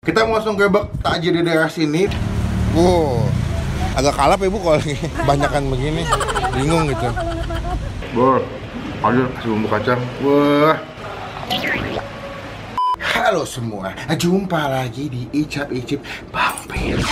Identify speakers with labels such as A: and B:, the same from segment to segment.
A: Kita mau langsung gerbek takjil di daerah sini. Wow, agak kalap ya Bu kalau banyakan begini. Bingung gitu. Bor, ayo kasih bumbu kacang. Wah. Halo semua, jumpa lagi di Icap Icip Vampir.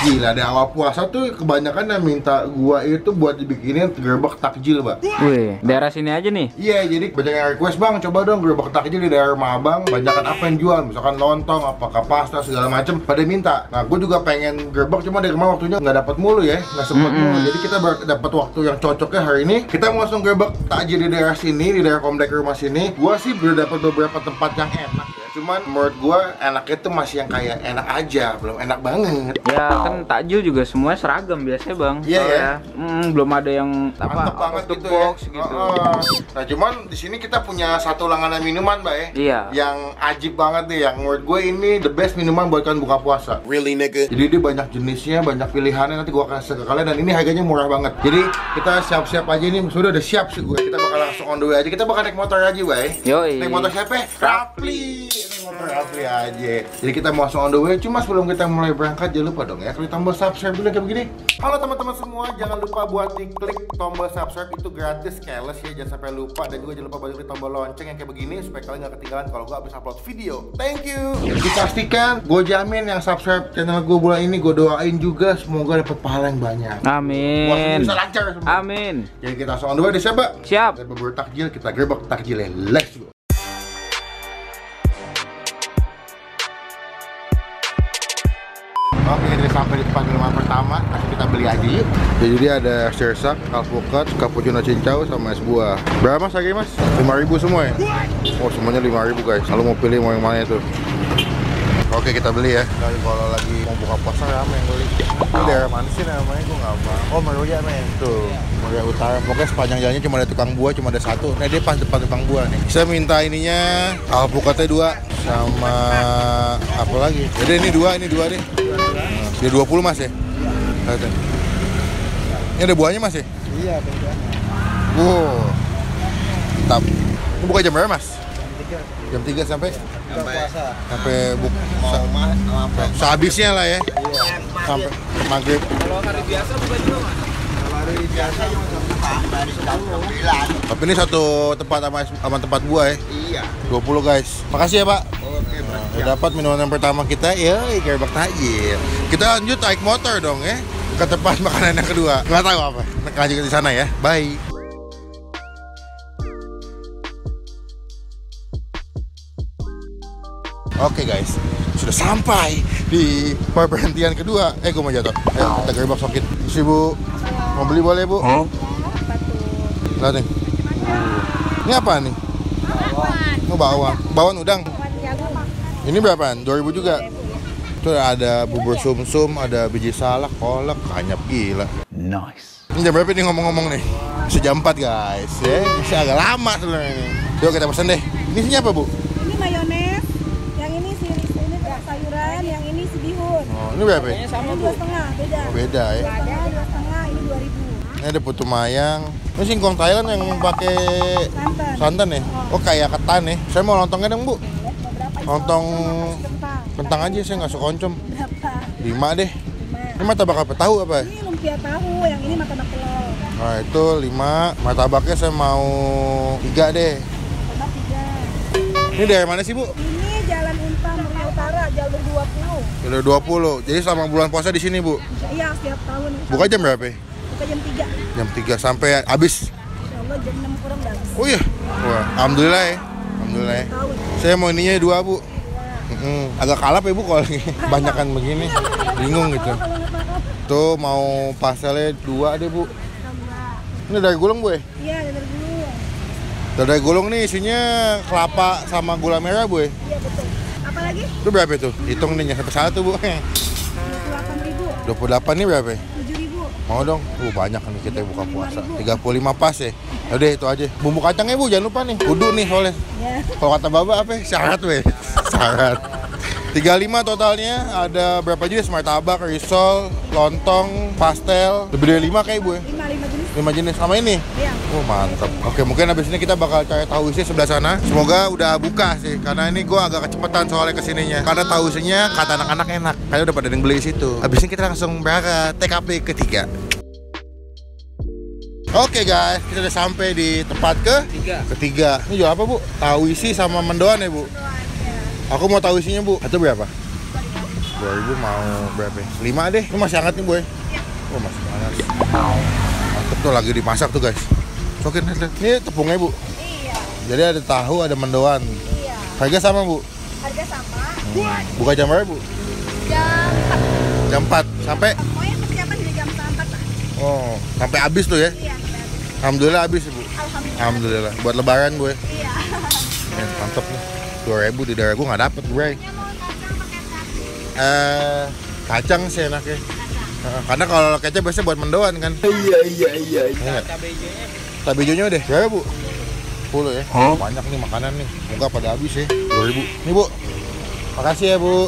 A: Gila, ada awal puasa tuh kebanyakan yang minta gua itu buat dibikinin gerobak takjil, Pak.
B: Wih, daerah sini aja nih?
A: Iya, jadi banyak yang request, Bang, coba dong gerobak takjil di daerah rumah Abang. Banyakan apa yang jual, misalkan lontong, apakah pasta, segala macem. Pada minta. Nah, gua juga pengen gerobak, cuma dari rumah waktunya nggak dapat mulu ya, nggak sempet mulu. Jadi kita dapat waktu yang cocoknya hari ini. Kita mau langsung gerobak takjil di daerah sini, di daerah komplek rumah sini. Gua sih udah dapat beberapa tempat yang enak ya. Cuman menurut gua enaknya tuh masih yang kayak enak aja, belum enak banget.
B: Ya kan takjil juga semuanya seragam biasanya Bang.
A: Iya ya.
B: Belum ada yang
A: mantep banget gitu
B: box,
A: ya.
B: gitu.
A: Nah cuman di sini kita punya satu langganan minuman, Mbak ya.
B: Iya.
A: Yang ajib banget nih, yang menurut gue ini the best minuman buat kalian buka puasa. Really nigga. Jadi dia banyak jenisnya, banyak pilihannya. Nanti gua kasih ke kalian dan ini harganya murah banget. Jadi kita siap-siap aja ini. Sudah udah siap sih gue. Kita bakal langsung on the way aja. Kita bakal naik motor aja, Mbak.
B: Yoi.
A: Naik motor siapa? Rafli. Motor Rafli aja. Jadi kita mau langsung on the way. Cuma sebelum kita mulai berangkat jangan lupa dong ya klik tombol subscribe dulu kayak begini. Halo teman-teman semua, jangan lupa buat diklik tombol subscribe, itu gratis, keles ya, jangan sampai lupa. Dan juga jangan lupa buat klik tombol lonceng yang kayak begini supaya kalian gak ketinggalan kalau gue habis upload video. Thank you. Dipastikan, gue jamin yang subscribe channel gue bulan ini, gue doain juga semoga dapat pahala yang banyak.
B: Amin.
A: Bisa lancar semua.
B: Amin.
A: Jadi kita langsung on the way deh, siapa?
B: Siap.
A: Kita berburu takjil, kita gerbek takjilnya. Let's go. Oke, kita sampai di tempat minuman pertama. Langsung kita beli aja yuk. Jadi dia ada sirsak, alpukat, cappuccino cincau, sama es buah. Berapa Mas harganya Mas? 5.000 semua ya? Oh semuanya 5.000 guys. Kalau mau pilih mau yang mana itu? Oke kita beli ya. Kalau lagi mau buka puasa rame yang beli. Ini daerah mana sih namanya? Gue nggak paham. Oh Meruya men. Tuh Meruya Utara. Pokoknya sepanjang jalannya cuma ada tukang buah, cuma ada satu. Nah dia pas depan tukang buah nih. Saya minta ininya alpukatnya 2 sama apa lagi? Jadi ini 2 deh. Dia 20 Mas ya? Iya. Ini ada buahnya Mas ya?
C: Iya, beda.
A: Wow. Mantap. Ini buka jam berapa Mas? Jam 3 sampai? Sampai sehabisnya lah ya?
C: Iya.
A: Sampai maghrib.
C: Kalau hari biasa buka juga Mas? Kalau hari biasa dari 9.
A: Tapi ini satu tempat sama tempat buah ya?
C: Iya.
A: 20 guys. Makasih ya Pak.
C: Oke, Bang.
A: Udah dapat minuman yang pertama kita, ya gerbek takjil. Kita lanjut naik motor dong ya ke tempat makanan yang kedua. Nggak tahu apa. Lanjut di sana ya. Bye. Oke guys, sudah sampai di perhentian kedua. Gue mau jatuh. Ayo kita gerbek sokit. Si Bu, mau beli boleh Bu? Lihat nih. Ini apa nih? Oh bawang. Bawang udang. Ini berapaan? 2.000 juga. Itu ada bubur sumsum, ada biji salak, kolak, kanyap gila.
B: Nice.
A: Ini jam berapa nih ngomong-ngomong nih? Bisa jam 4 guys. Ya, bisa agak lama sebenarnya ini. Yuk kita pesen deh. Ini isinya apa Bu?
D: Ini mayones, yang ini sayuran, yang ini si bihun.
A: Oh, ini berapa?
D: Ini 2,5, beda.
A: Oh, beda ya.
D: Ada 2,5, ini 2.000.
A: Ini ada putu mayang. Ini singkong Thailand yang pakai santan ya? Oh kayak ketan ya. Saya mau lontongnya dong Bu. Lontong kentang aja, saya nggak suka oncom.
D: Berapa?
A: 5 deh. Ini martabak apa? Tahu apa?
D: Ini lumpia tahu, yang ini martabak telur.
A: Nah itu 5. Martabaknya saya mau 3 deh.
D: Martabak 3.
A: Ini dari mana sih Bu?
D: Ini Jalan Unpam, Meruya Utara, jalur 20.
A: Jalur 20. Jadi selama bulan puasa di sini Bu.
D: Iya, setiap tahun.
A: Buka jam berapa?
D: Buka jam 3.
A: Jam 3 sampai habis.
D: Insyaallah jam 6 kurang udah habis.
A: Oh iya. Wah, alhamdulillah ya. Alhamdulillah ya.
D: Tahun.
A: Saya mau ininya 2 Bu. Agak kalap ya Bu kalau banyakan begini. Bingung gitu. Tuh mau pastelnya 2 deh Bu. Ini dari gulung Bu ya?
D: Iya, dari dulu.
A: Dari gulung nih isinya kelapa sama gula merah Bu ya?
D: Iya, betul. Apa lagi?
A: Itu berapa itu? Hitung nih sampai 1 Bu.
D: 28.000.
A: 28 nih berapa ya?
D: 7.000.
A: Mau dong? Banyak nih kita buka puasa. 35 pas ya. Yaudah itu aja. Bumbu kacangnya Bu jangan lupa nih. Kudu nih soalnya.
D: Ya.
A: Kalau kata Bapak apa? Syarat weh. Syarat. 35 totalnya. Ada berapa jenis? Martabak, risol, lontong, pastel. Lebih dari 5 kayak Bu ya?
D: 5 jenis.
A: 5 jenis sama ini?
D: Iya.
A: Oh mantap. Oke, mungkin habis ini kita bakal cari tahu isi sebelah sana. Semoga udah buka sih, karena ini gue agak kecepatan soalnya kesininya. Karena tahu isinya kata anak-anak enak. Kayaknya udah pada ada yang beli di situ. Habis ini kita langsung berangkat TKP ketiga. Oke guys, kita udah sampai di tempat ketiga. Ini jual apa Bu? Tahu isi sama mendoan ya Bu? Aku mau tahu isinya Bu. Itu berapa? 2.000 mau berapa? 5 deh. Ini masih hangat nih Bu ya? Oh masih panas. Mantep tuh, lagi dimasak tuh guys. Cokin lihat. Ini tepungnya Bu.
D: Iya.
A: Jadi ada tahu, ada mendoan.
D: Iya.
A: Harga sama Bu?
D: Harga sama.
A: Buka jam berapa Bu?
D: Jam 4.
A: Jam 4 sampai?
D: Pokoknya persiapan dari jam 4 lah.
A: Oh, sampai habis tuh ya?
D: Iya.
A: Alhamdulillah habis ya Bu? Alhamdulillah. Buat lebaran Bu ya?
D: Iya.
A: Mantep nih. 2.000 di daerah gue nggak dapet gue. Kacang sih enaknya. Karena kalau kecap biasanya buat mendoan kan. Iya. Cabai hijaunya udah berapa Bu? 10 ya. Banyak nih makanan nih. Semoga pada habis ya. 2.000. Nih Bu. Makasih ya Bu.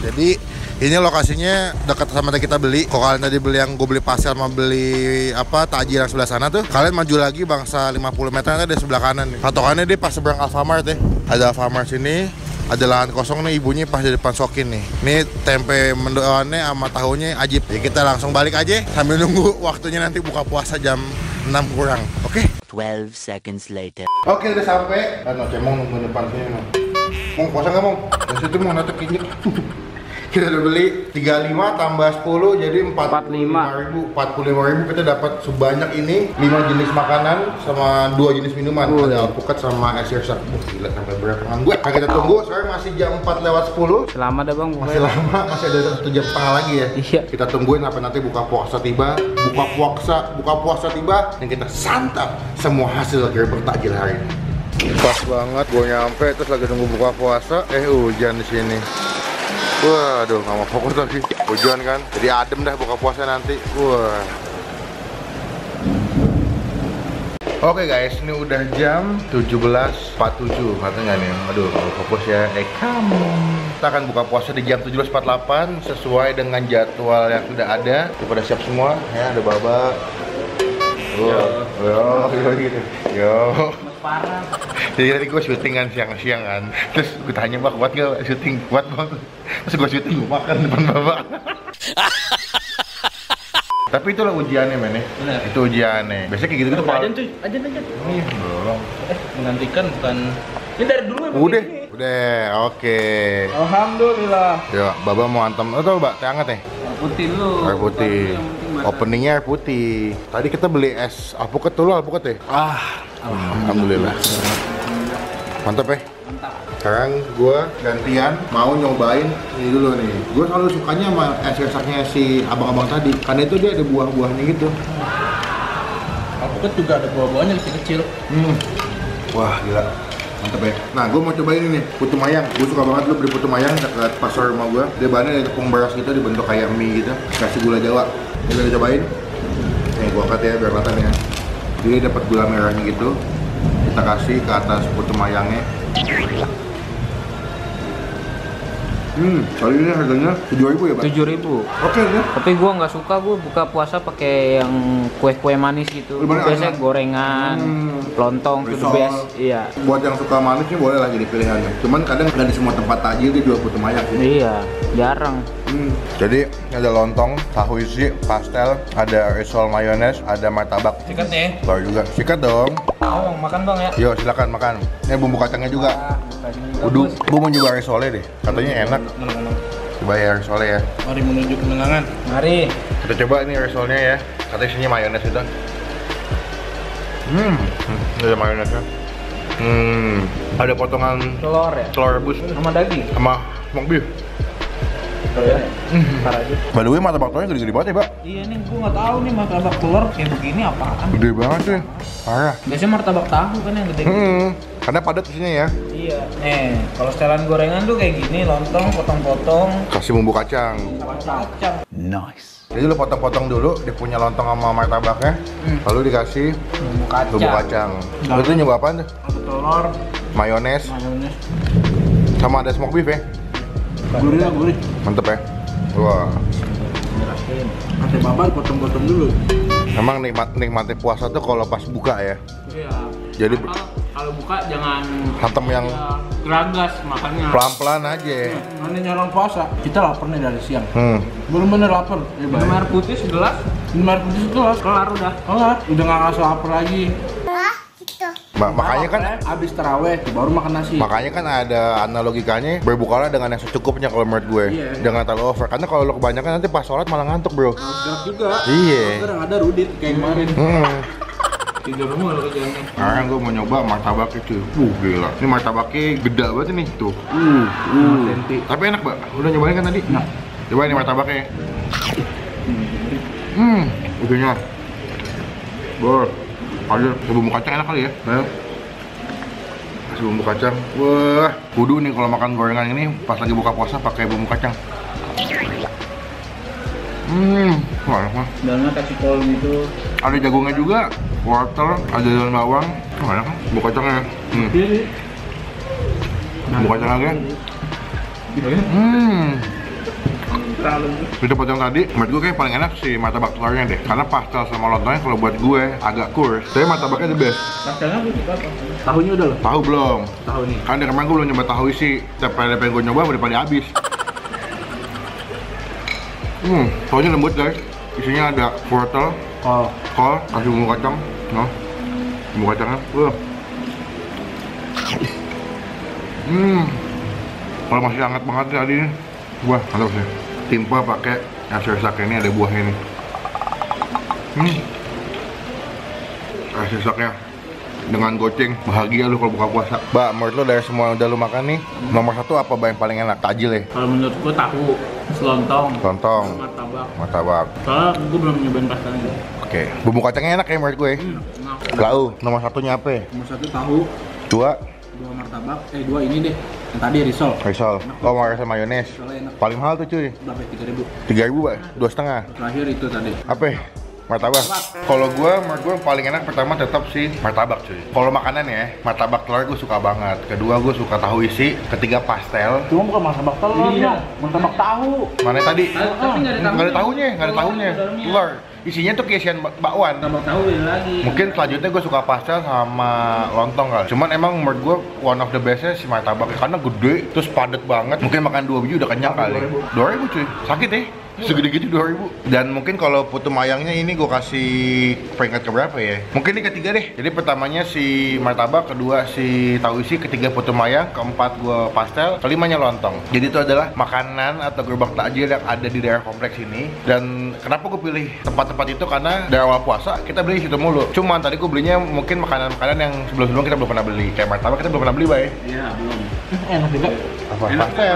A: Jadi ini lokasinya dekat sama yang kita beli. Kalau kalian tadi beli yang gue beli pastel sama beli apa takjil yang sebelah sana tuh, kalian maju lagi bangsa 50 meter ada sebelah kanan nih. Patokannya dia pas seberang Alfamart ya. Ada Alfamart sini, ada lahan kosong nih, ibunya pas di depan Sokin nih. Ini tempe mendoannya sama tahunya ajib. Ya kita langsung balik aja sambil nunggu waktunya nanti buka puasa jam 6 kurang. Oke?
E: 12 seconds later.
A: Oke udah sampai. Kan Cemong nunggu depan sini nih. Mong puasa nggak Mong? Dari situ mau natek injek. Kita udah beli 35 tambah 10 jadi 45.000 kita dapat sebanyak ini 5 jenis makanan sama 2 jenis minuman. Ada alpukat sama es sirsak. Gila sampai berangan gue. Nah, kita tunggu sekarang masih jam 4:10.
B: Selamat dah Bang.
A: Masih lama, masih ada 1 jam setengah lagi ya.
B: Iya.
A: Kita tungguin apa nanti buka puasa tiba. Buka puasa tiba dan kita santap semua hasil gerbek takjil hari ini. Pas banget gue nyampe terus lagi nunggu buka puasa, hujan di sini. Waduh, nggak mau fokus lagi. Hujan kan, jadi adem dah buka puasa nanti. Wah. Oke guys, ini udah jam 17.47 katanya nih. Aduh, nggak mau fokus ya. Kamu. Kita akan buka puasa di jam 17.48 sesuai dengan jadwal yang sudah ada. Kita pada siap semua. Ya, ada Baba. Yo, gitu. Yo.
B: Parah.
A: Jadi tadi gue syuting kan siang-siang kan. Terus gue tanya Bang, kuat gak syuting? Kuat Bang. Terus gue syuting, gue makan depan Bapak. Tapi itulah ujiannya men ya.
B: Bener.
A: Itu ujiannya. Biasanya kayak gitu-gitu
B: Ajan tuh, ajan.
A: Iya, belum.
B: Menantikan bukan. Ini dari dulu ya.
A: Udah, oke.
B: Alhamdulillah.
A: Yuk, Baba mau antem. Lo tau Mbak, teh hangat ya?
B: Air putih dulu.
A: Air putih. Openingnya air putih. Tadi kita beli es alpukat dulu, alpukat ya? Alhamdulillah. Mantap ya?
B: Mantap.
A: Sekarang gue gantian mau nyobain ini dulu nih. Gue selalu sukanya sama es sirsak-nya si abang-abang tadi. Karena itu dia ada buah-buahnya gitu.
B: Alpukat juga ada buah-buahnya kecil-kecil.
A: Wah gila. Mantep ya. Nah gue mau cobain ini nih, putu mayang. Gue suka banget lu beli putu mayang dekat pasar rumah gue. Dia bahannya ada tepung beras gitu, dibentuk kayak mie gitu. Kasih gula Jawa. Ini udah cobain. Nih gue angkat ya biar kelihatan ya. Jadi dapat gula merahnya gitu. Kita kasih ke atas putu mayangnya. Kali ini harganya 7.000 ya Pak?
B: 7.000.
A: Oke ya.
B: Tapi gua nggak suka gua buka puasa pakai yang kue-kue manis gitu.
A: Gimana,
B: Biasanya gorengan, lontong, itu the
A: risol.
B: best. Iya.
A: Buat yang suka manis nih boleh lah jadi pilihannya. Cuman kadang nggak di semua tempat takjil dia jual putu mayang sih.
B: Iya, jarang.
A: Jadi ada lontong, tahu isi, pastel, ada risol mayones, ada martabak.
B: Sikat ya.
A: Baru juga. Sikat dong.
B: Mau makan Bang ya?
A: Yo silakan makan. Ini bumbu kacangnya juga. Udah, gue mau nyoba risolnya deh. Katanya enak. Coba ya risolnya ya.
B: Mari menuju kemenangan. Mari.
A: Kita coba ini risolnya ya. Katanya isinya mayones itu. Ini ada mayonesnya. Ada potongan
B: Telur ya?
A: telur rebus
B: Sama daging.
A: sama smoked beef.
B: Ya. Ntar aja.
A: By the way, martabak telurnya gede-gede banget ya, Pak.
B: Iya nih, gua nggak tahu nih martabak telur kayak begini apaan.
A: Gede banget sih. Parah.
B: Biasanya martabak tahu kan yang gede.
A: Karena padat isinya ya.
B: Iya. Kalau setelan gorengan tuh kayak gini, lontong, potong-potong,
A: Kasih bumbu kacang.
B: kacang.
E: Nice.
A: Jadi lu potong-potong dulu, dia punya lontong sama martabaknya. Lalu dikasih
B: Bumbu kacang.
A: bumbu kacang. Lalu itu nyoba apaan tuh?
B: Ada telur,
A: Mayones,
B: mayones.
A: sama ada smoked beef ya.
C: Gurih.
A: Mantep ya. Wah.
B: Nyerahin.
C: Ate babat potong-potong dulu.
A: Emang nikmatnya puasa tuh kalau pas buka ya.
B: Iya.
A: Jadi
B: Kalau buka jangan
A: hantem yang
B: ya, geragas makannya.
A: pelan-pelan aja.
C: Namanya orang puasa, kita lapar nih dari siang. Bener-bener lapar.
B: Minum air putih segelas,
C: Minum air putih segelas.
B: kelar udah.
C: Kelar, udah nggak ngerasa lapar lagi.
A: Makanya kan
C: abis taraweh tuh baru makan nasi.
A: Makanya kan ada analogikanya berbukalah dengan yang secukupnya kalau menurut gue.
C: Iya.
A: Jangan terlalu over. Karena kalau lo kebanyakan nanti pas sholat malah ngantuk bro.
C: Gerak juga.
A: Iya.
C: Kadang ada Rudit kayak kemarin.
B: Tidur mulu kerjaannya.
A: Sekarang gue mau nyoba martabak itu. Gila. Ini martabaknya gede banget nih tuh. Tapi enak mbak. Udah nyobain kan tadi?
C: Nah.
A: Cobain nih martabaknya. Ujungnya. Bor. Ada bumbu kacang enak kali ya. Kasih bumbu kacang. Wah, kudu nih kalau makan gorengan ini pas lagi buka puasa pakai bumbu kacang. Wah, enak banget.
B: Dalamnya kasih kol gitu.
A: Ada jagungnya juga, wortel, ada daun bawang. Oh, enak kan? Bumbu kacangnya. Bumbu kacang lagi. Di tempat yang tadi, menurut gue kayak paling enak sih martabak telurnya deh. Karena pastel sama lontongnya kalau buat gue agak kurs. Tapi martabaknya the best.
B: Pastelnya gue suka apa?
C: Tahunya udah loh.
A: Tahu belum?
C: Tahu nih.
A: Kan dari kemarin gue belum nyoba tahu isi. Tapi pengen gue nyoba udah pada habis. Tahunya lembut guys. Isinya ada wortel, kol, kasih bumbu kacang, bumbu kacangnya. Kalau masih hangat banget tadi ini, wah mantap sih. Timpa pakai nasi sak ini ada buahnya nih. Nasi saknya dengan goceng, bahagia lu kalau buka puasa. Mbak, menurut lu dari semua yang udah lu makan nih, nomor satu apa yang paling enak? Takjil ya?
B: Kalau menurut gue tahu, selontong,
A: Lontong, martabak.
B: Soalnya gue belum nyobain pastelnya.
A: Oke, bumbu kacangnya enak ya menurut gue. Lau, nomor satunya apa ya?
C: Nomor satu tahu,
A: Dua,
C: dua martabak, dua ini deh. Yang tadi risol.
A: risol. Oh, mau mayones.
C: Risolnya enak.
A: Paling mahal tuh cuy.
C: Berapa? 3.000.
A: 3.000 Pak, 2,5.
C: Terakhir itu tadi.
A: Apa ya? Martabak. Kalau menurut gue paling enak pertama tetap sih martabak cuy. Kalau makanan ya, martabak telur gue suka banget. Kedua gue suka tahu isi. Ketiga pastel.
C: Cuma bukan martabak telur,
B: Iya.
C: martabak tahu.
A: Mana tadi?
B: Tapi nggak ada tahunya.
A: Nggak ada tahunya. Telur. Isinya tuh keisian bakwan.
B: Tambah tahu beda lagi.
A: Mungkin selanjutnya gue suka pastel sama lontong kali. Cuman emang menurut gue one of the bestnya si martabak karena gede, terus padat banget. Mungkin makan 2 biji udah kenyang kali. 2.000 cuy, sakit ya? Segede gitu 2.000. Dan mungkin kalau putu mayangnya ini gue kasih peringkat keberapa ya? Mungkin ini ketiga deh. Jadi pertamanya si martabak, kedua si tahu isi, ketiga putu mayang, keempat gue pastel, kelimanya lontong. Jadi itu adalah makanan atau gerobak takjil yang ada di daerah kompleks ini. Dan kenapa gue pilih tempat-tempat itu karena dari awal puasa kita beli situ mulu. Cuman tadi gue belinya mungkin makanan-makanan yang sebelum-sebelum kita belum pernah beli. Kayak martabak kita belum pernah beli, Bay.
B: Iya, belum.
C: Enak juga.
A: Apa?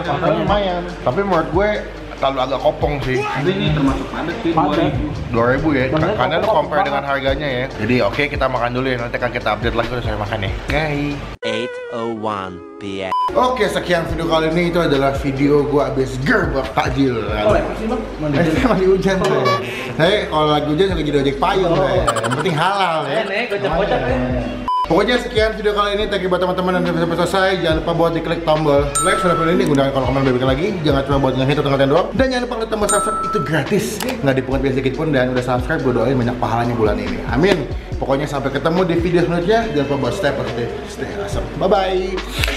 A: Pastel lumayan. Tapi menurut gue terlalu agak kopong sih.
B: Tapi ini termasuk padat sih,
A: 2.000 ya,
C: Bener,
A: karena lu
C: kopong
A: compare
C: banget.
A: dengan harganya ya. Jadi oke, kita makan dulu ya, nanti akan kita update lagi udah saya makan ya. Guys.
E: 8:01 p.m.
A: Oke, sekian video kali ini. Itu adalah video gua abis gerbak takjil.
C: Masih bang?
A: Masih hujan saya. Saya kalau lagi hujan suka jadi ojek payung saya. Yang penting halal ya.
B: kocak-kocak ya.
A: Pokoknya sekian video kali ini. Thank you buat teman-teman yang sampai selesai. Jangan lupa buat diklik tombol like sudah video ini. Gunakan kolom komen lebih lagi. Jangan cuma buat ngehit atau ngatain doang. Dan jangan lupa klik tombol subscribe, itu gratis. Nggak dipungut biaya sedikit pun. Dan udah subscribe, gue doain banyak pahalanya bulan ini. Amin. Pokoknya sampai ketemu di video selanjutnya. Jangan lupa buat stay positive, stay awesome. Bye bye.